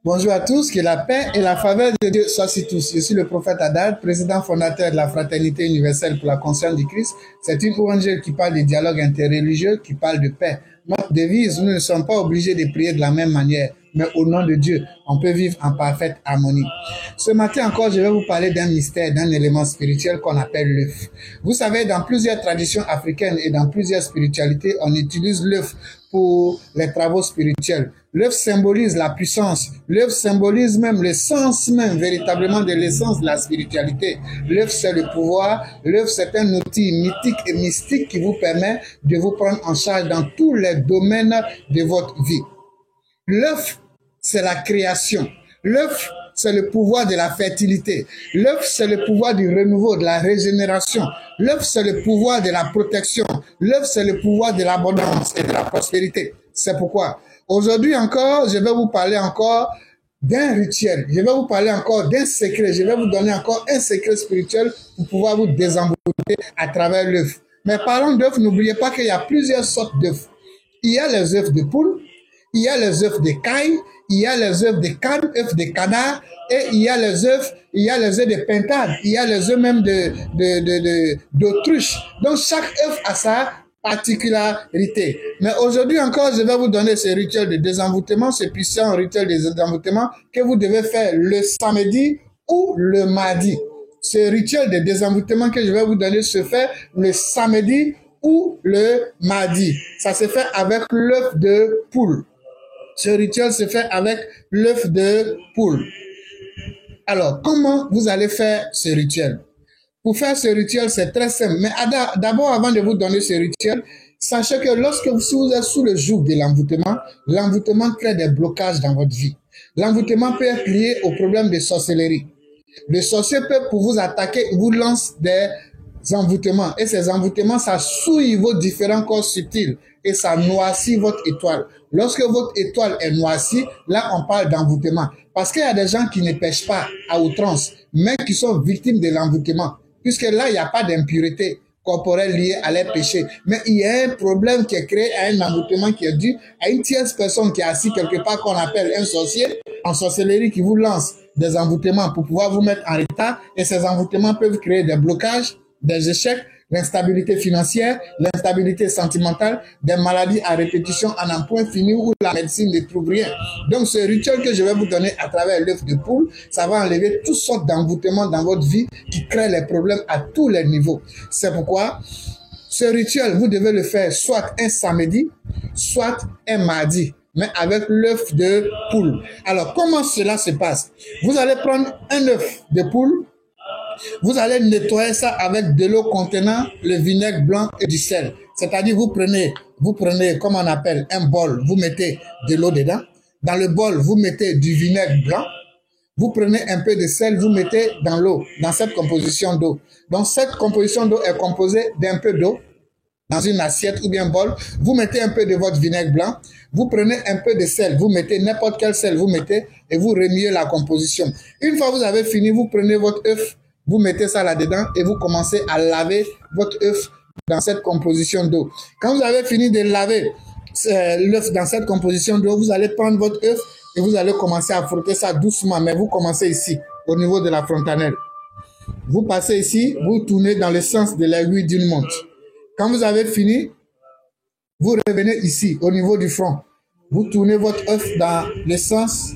Bonjour à tous, que la paix et la faveur de Dieu soient sur tous. Je suis le prophète Adad, président fondateur de la Fraternité universelle pour la conscience du Christ. C'est une ONG qui parle de dialogue interreligieux, qui parle de paix. Notre devise, nous ne sommes pas obligés de prier de la même manière, mais au nom de Dieu, on peut vivre en parfaite harmonie. Ce matin encore, je vais vous parler d'un mystère, d'un élément spirituel qu'on appelle l'œuf. Vous savez, dans plusieurs traditions africaines et dans plusieurs spiritualités, on utilise l'œuf pour les travaux spirituels. L'œuf symbolise la puissance. L'œuf symbolise même l'essence même, véritablement de l'essence de la spiritualité. L'œuf, c'est le pouvoir. L'œuf, c'est un outil mythique et mystique qui vous permet de vous prendre en charge dans tous les domaines de votre vie. L'œuf, c'est la création. L'œuf, c'est le pouvoir de la fertilité. L'œuf, c'est le pouvoir du renouveau, de la régénération. L'œuf, c'est le pouvoir de la protection. L'œuf, c'est le pouvoir de l'abondance et de la prospérité. C'est pourquoi, aujourd'hui encore, je vais vous parler encore d'un rituel. Je vais vous parler encore d'un secret. Je vais vous donner encore un secret spirituel pour pouvoir vous désenvelopper à travers l'œuf. Mais parlons d'œufs, n'oubliez pas qu'il y a plusieurs sortes d'œufs. Il y a les œufs de poule, il y a les œufs de caille, il y a les œufs de canne, œufs de canard, et il y a les œufs de pintade, il y a les œufs même d'autruche. Donc chaque œuf a sa particularité. Mais aujourd'hui encore, je vais vous donner ce rituel de désenvoûtement, ce puissant rituel de désenvoûtement que vous devez faire le samedi ou le mardi. Ce rituel de désenvoûtement que je vais vous donner se fait le samedi ou le mardi. Ça se fait avec l'œuf de poule. Ce rituel se fait avec l'œuf de poule. Alors, comment vous allez faire ce rituel? Pour faire ce rituel, c'est très simple. Mais d'abord, avant de vous donner ce rituel, sachez que lorsque vous êtes sous le joug de l'envoûtement, l'envoûtement crée des blocages dans votre vie. L'envoûtement peut être lié au problème de sorcellerie. Le sorcier peut, pour vous attaquer, vous lance des envoûtements. Et ces envoûtements, ça souille vos différents corps subtils et ça noircit votre étoile. Lorsque votre étoile est noircie, là, on parle d'envoûtement. Parce qu'il y a des gens qui ne pêchent pas à outrance, mais qui sont victimes de l'envoûtement. Puisque là, il n'y a pas d'impureté corporelle liée à leur péché. Mais il y a un problème qui est créé à un envoûtement qui est dû à une tierce personne qui est assise quelque part qu'on appelle un sorcier, en sorcellerie qui vous lance des envoûtements pour pouvoir vous mettre en retard. Et ces envoûtements peuvent créer des blocages, des échecs, l'instabilité financière, l'instabilité sentimentale, des maladies à répétition en un point fini où la médecine ne trouve rien. Donc ce rituel que je vais vous donner à travers l'œuf de poule, ça va enlever toutes sortes d'envoûtements dans votre vie qui créent les problèmes à tous les niveaux. C'est pourquoi ce rituel, vous devez le faire soit un samedi, soit un mardi, mais avec l'œuf de poule. Alors comment cela se passe? Vous allez prendre un œuf de poule. Vous allez nettoyer ça avec de l'eau contenant le vinaigre blanc et du sel. C'est-à-dire, vous prenez, comme on appelle, un bol, vous mettez de l'eau dedans. Dans le bol, vous mettez du vinaigre blanc. Vous prenez un peu de sel, vous mettez dans l'eau, dans cette composition d'eau. Donc, cette composition d'eau est composée d'un peu d'eau dans une assiette ou bien un bol. Vous mettez un peu de votre vinaigre blanc. Vous prenez un peu de sel, vous mettez n'importe quel sel, vous mettez et vous remuez la composition. Une fois que vous avez fini, vous prenez votre œuf. Vous mettez ça là-dedans et vous commencez à laver votre œuf dans cette composition d'eau. Quand vous avez fini de laver l'œuf dans cette composition d'eau, vous allez prendre votre œuf et vous allez commencer à frotter ça doucement. Mais vous commencez ici, au niveau de la frontanelle. Vous passez ici, vous tournez dans le sens de l'aiguille d'une montre. Quand vous avez fini, vous revenez ici, au niveau du front. Vous tournez votre œuf dans le sens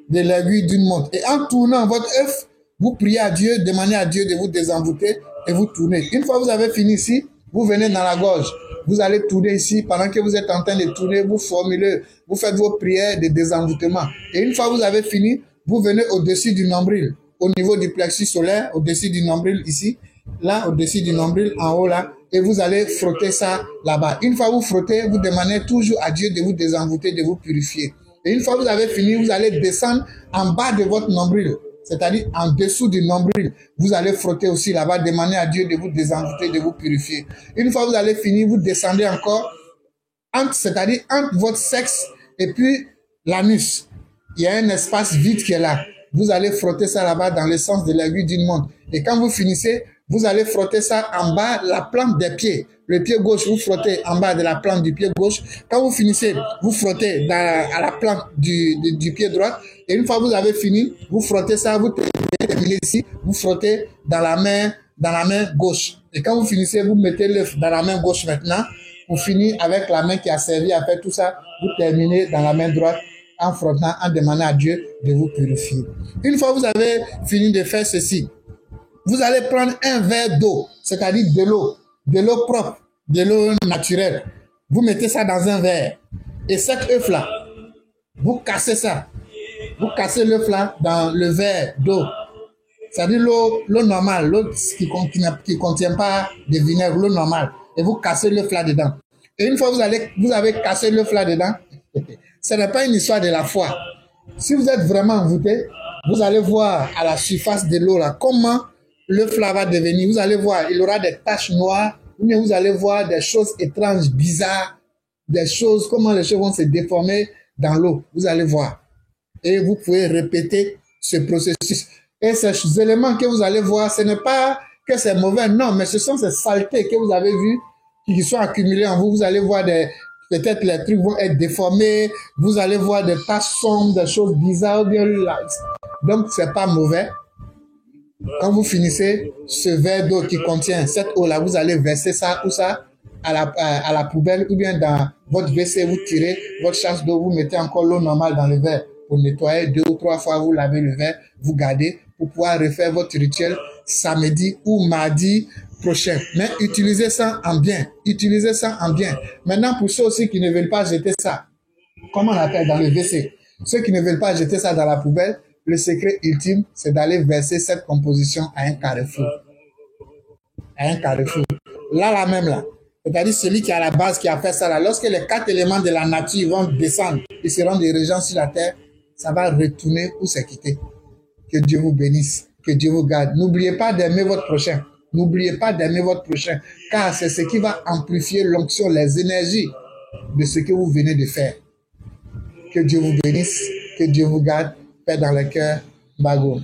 de l'aiguille d'une montre. Et en tournant votre œuf, vous priez à Dieu, demandez à Dieu de vous désenvoûter et vous tournez. Une fois que vous avez fini ici, vous venez dans la gorge. Vous allez tourner ici. Pendant que vous êtes en train de tourner, vous formulez, vous faites vos prières de désenvoûtement. Et une fois que vous avez fini, vous venez au-dessus du nombril, au niveau du plexus solaire, au-dessus du nombril ici, là, au-dessus du nombril, en haut là, et vous allez frotter ça là-bas. Une fois que vous frottez, vous demandez toujours à Dieu de vous désenvoûter, de vous purifier. Et une fois que vous avez fini, vous allez descendre en bas de votre nombril. C'est-à-dire en dessous du nombril, vous allez frotter aussi là-bas, demander à Dieu de vous désenvoûter, de vous purifier. Une fois que vous allez finir, vous descendez encore, c'est-à-dire entre votre sexe et puis l'anus. Il y a un espace vide qui est là. Vous allez frotter ça là-bas dans le sens de l'aiguille d'une montre. Et quand vous finissez, Vous allez frotter ça en bas de la plante des pieds. Le pied gauche, vous frottez en bas de la plante du pied gauche. Quand vous finissez, vous frottez à la plante du pied droit. Et une fois que vous avez fini, vous frottez ça, vous terminez ici, vous frottez dans la main gauche. Et quand vous finissez, vous mettez l'œuf dans la main gauche maintenant. Pour finir avec la main qui a servi à faire tout ça, vous terminez dans la main droite en frottant, en demandant à Dieu de vous purifier. Une fois que vous avez fini de faire ceci, vous allez prendre un verre d'eau, c'est-à-dire de l'eau propre, de l'eau naturelle. Vous mettez ça dans un verre. Et cet œuf-là, vous cassez ça. Vous cassez l'œuf là dans le verre d'eau. C'est-à-dire l'eau normale, l'eau qui ne contient pas de vinaigre, l'eau normale. Et vous cassez l'œuf là dedans. Et une fois que vous avez cassé l'œuf là dedans, ce n'est pas une histoire de la foi. Si vous êtes vraiment envoûté, vous allez voir à la surface de l'eau là comment l'œuf là va devenir. Vous allez voir, il aura des taches noires, ou bien vous allez voir des choses étranges, bizarres, des choses, comment les choses vont se déformer dans l'eau. Vous allez voir. Et vous pouvez répéter ce processus. Et ces éléments que vous allez voir, ce n'est pas que c'est mauvais, non, mais ce sont ces saletés que vous avez vues qui sont accumulées en vous. Vous allez voir peut-être les trucs vont être déformés, vous allez voir des taches sombres, des choses bizarres. Donc, c'est pas mauvais. Quand vous finissez ce verre d'eau qui contient cette eau-là, vous allez verser ça ou ça à la poubelle ou bien dans votre WC, vous tirez votre chasse d'eau, vous mettez encore l'eau normale dans le verre pour nettoyer 2 ou 3 fois, vous lavez le verre, vous gardez pour pouvoir refaire votre rituel samedi ou mardi prochain. Mais utilisez ça en bien. Utilisez ça en bien. Maintenant, pour ceux aussi qui ne veulent pas jeter ça, comment on appelle dans le WC, ceux qui ne veulent pas jeter ça dans la poubelle, le secret ultime, c'est d'aller verser cette composition à un carrefour. À un carrefour. Là même là. C'est-à-dire celui qui est à la base, qui a fait ça là. Lorsque les 4 éléments de la nature vont descendre, ils seront des régents sur la terre, ça va retourner où c'est quitté. Que Dieu vous bénisse. Que Dieu vous garde. N'oubliez pas d'aimer votre prochain. N'oubliez pas d'aimer votre prochain. Car c'est ce qui va amplifier l'onction, les énergies de ce que vous venez de faire. Que Dieu vous bénisse. Que Dieu vous garde. Paix dans le cœur. Bago.